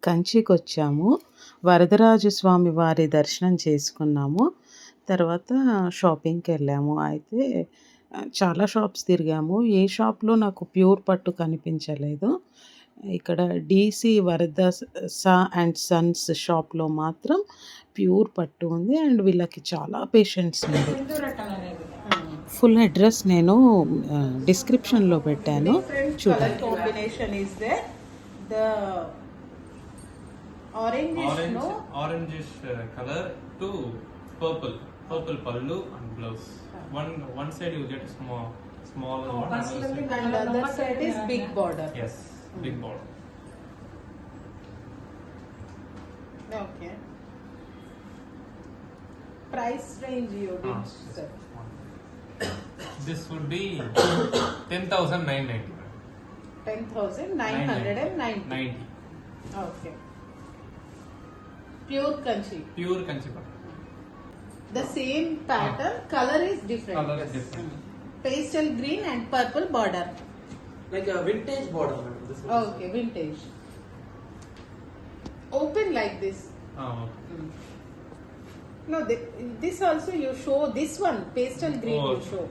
కంచికొచ్చాము. వరదరాజ స్వామి వారి దర్శనం చేసుకున్నాము. తర్వాత షాపింగ్‌కెళ్ళాము. అయితే చాలా షాప్స్ తిరిగాము. ఏ షాప్‌లో నాకు ప్యూర్ పట్టు కనిపించలేదు. ఇక్కడ డీసీ వరద సా అండ్ సన్స్ షాప్‌లో మాత్రం ప్యూర్ పట్టు ఉంది. అండ్ వీళ్ళకి చాలా పేషెంట్స్ ఉంది. ఫుల్ అడ్రస్ నేను డిస్క్రిప్షన్‌లో పెట్టాను. చూడండి. Combination is there the orangish color to purple pallu and blouse. One side you get small one, and the other side is big border. Yes, big border. Okay. Price range you did say. This would be 10,990. 10,990. Okay. Pure Kanchipuram. The same pattern, color is different. Color is different. Pastel green and purple border. Like a vintage border. Okay, vintage. Open like this. Okay. No, this also you show. This one pastel green you show.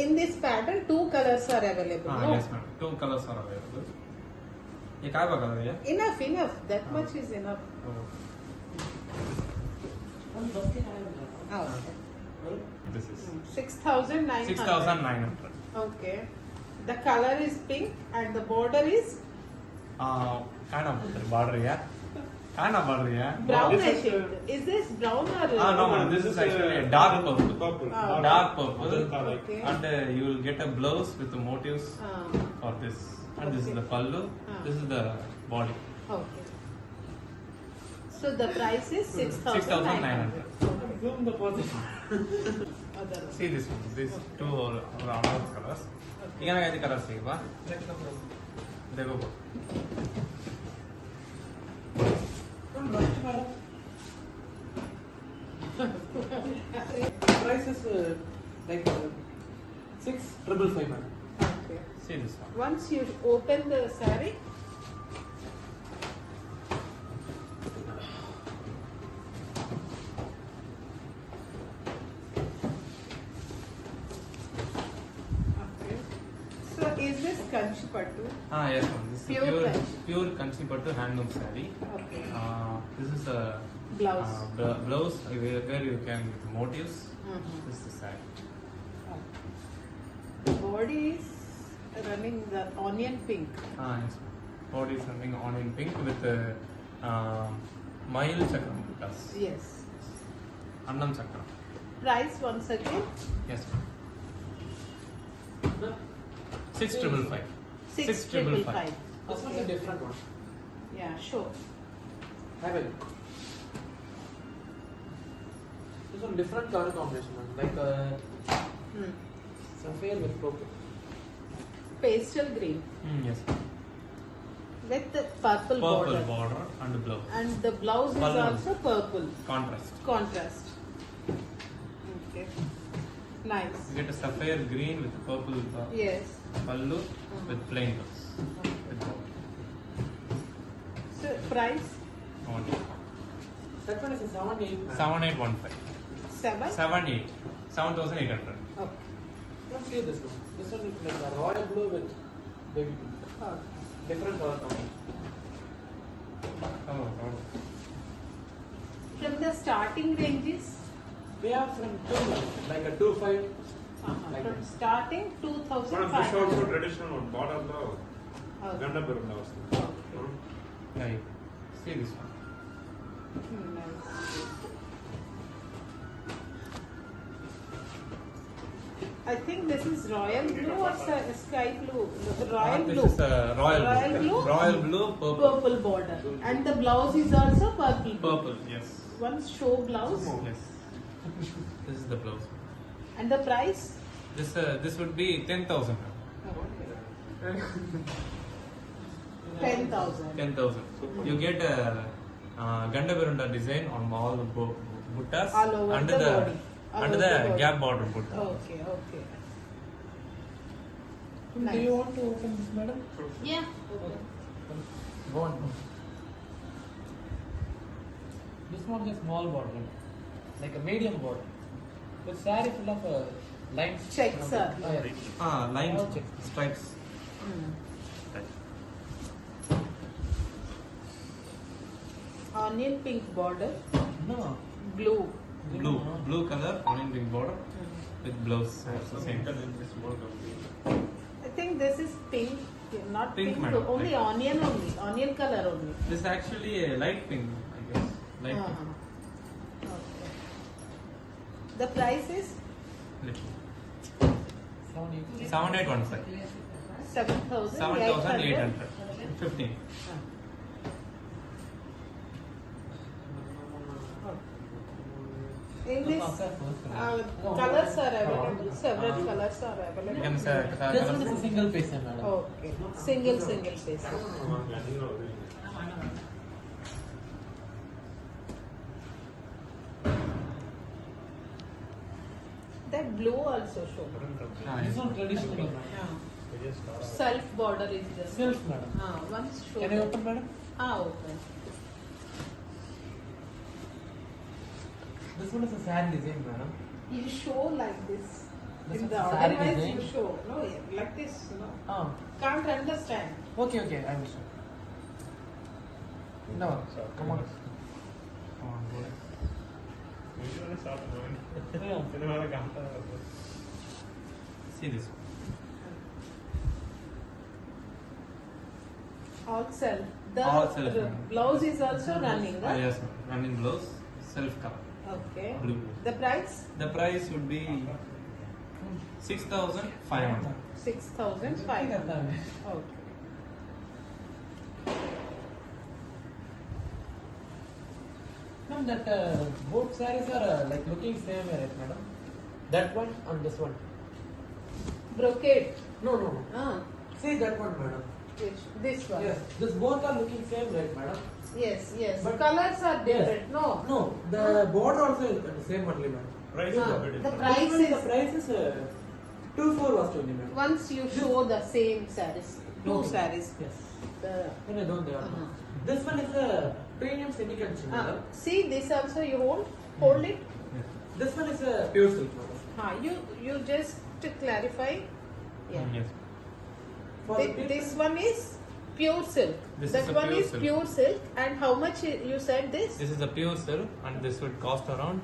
In this pattern, 2 colors are available. No? Yes, ma'am. 2 colors are available. ये काय बघा भैया? Enough. That much is enough. Okay. This is 6,900. 6,900. Okay. The color is pink and the border is kind of border, yeah. brownish shade. Is this brown or? No, man. This is actually a dark purple. Dark purple. Okay. And you will get a blouse with the motifs for this. And this is the pallu. This is the body. Okay. So the price is 6,900. 6,900. See this one. These 2 are another colors. Here are the colors. देखो. Price is like 6,555. Okay. See this one. Once you open the saree, okay. So is this Kanchipattu? Yes, ma'am. This is pure Kanchipattu handloom saree. Okay. This is a Blouse. blouse where you can with motifs. This is the saree. Body is running the onion pink. Yes, ma'am. Body is something onion pink with Mail Chakram buttas. Yes. Annam Chakram. Price once again? Yes, ma'am. 6,555. 6,555. This one's a different one. Yeah, sure. Have a look. This one different color combination, man. Like sapphire with purple. Pastel green Yes. with the purple border. border and blouse. And the blouse is Pallu. also purple. Contrast. Okay. Nice. You get a sapphire green with purple Yes. pallu with plain blouse. With border. So price? That one is a 7,800. 7,815. 7,800. Okay. Let's see this one. This one is like a royal blue with baby pink. Different color combination. From the starting ranges? We have from 2, like a 2,500. Like From this. starting This also 2,500. traditional one. Border lo Ganda Perumal. Yeah, see this one. Nice. I think this is royal blue or sky blue. Royal blue. This is royal blue. Royal blue, Purple border. And the blouse is also purple. Purple, yes. Once show blouse. Yes. This is the blouse. And the price? This would be 10,000. 10,000. 10,000. You get a Ganda Varunda design on all the buttas All over under the the body. under the gap border butta. Okay. Do you want to open this, madam? Yeah. Okay. Go on. This one is a small border, like a medium border. The saree full of lines. Checks, sir. Lines, All checks. stripes. Onion pink border, No. blue. Blue color, onion pink border with blouse. Also same. I think this is pink, not Pink, pink, madam. only onion onion color only. This is actually a light pink, I guess. Light pink. Okay. The price is Little. 780. 7815. 7,800. 7,800. 15. In this, colors are available. Several colors are You available. can say This one is a single piece, madam. Okay. Single piece. That blue also show. This one traditional, madam. Self border is just. Silk, madam. Once show. Can I open, madam? Open. This one is a sad design, madam. You show like this. This In is the saree otherwise design. you show. No, like this. No. Oh. Can't understand. Okay, I will show. No, come on. See this. All self. The All self, the ma'am. blouse is also running. Huh? Yes, ma'am. Running blouse, self color, Okay. blue. The price? The price would be 6,500. 6,500. Okay. Ma'am, that both sarees are like looking same, right, madam? That one and this one. Brocade. No. Ah, See that one, madam. which? This one. Yes, this both are looking same, right, madam? Yes. But- colors are different. Yes. No. No, the border also is the same only, madam. Price is a bit The different. price The is price is 2,400 was only, madam. once you show the same sarees. Two Okay. sarees. Yes. The, When I don't there. Uh-huh. This one is a premium semi-conchi, madam. see this also you hold it. This one is a pure silk, madam. You just to clarify. Yeah. Yes. For the people- This one is pure silk. This That is a one pure is silk. pure silk. And how much you said this? This is a pure silk and this would cost around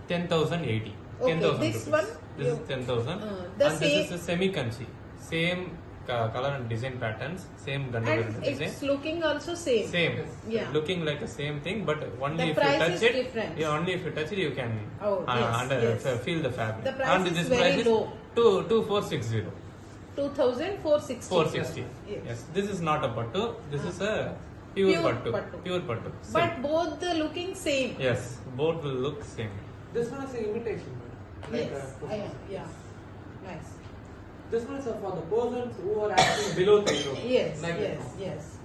10,080. Okay, 10,000 this rupees. one This you- is 10,000. the And this same- is a semi-kanchi. Same color and design patterns. Same Gandhara And design. it's looking also same. Same. Yeah. Looking like the same thing, but only The if you price touch is it. different. Yeah, only if you touch it, you can Oh, yes. feel the fabric. The price and is this very price low. is 2,460. 2,460. 460. Yes. Yes. This is not a pattu. This is a pure Pure pattu. pattu. Pure pattu. But Silk. both the looking same. Yes, both will look same. This one is an imitation, madam. Like, Yes. Yeah. Nice. This one is for the persons who are actually below 3,000. Yes. Like Yes.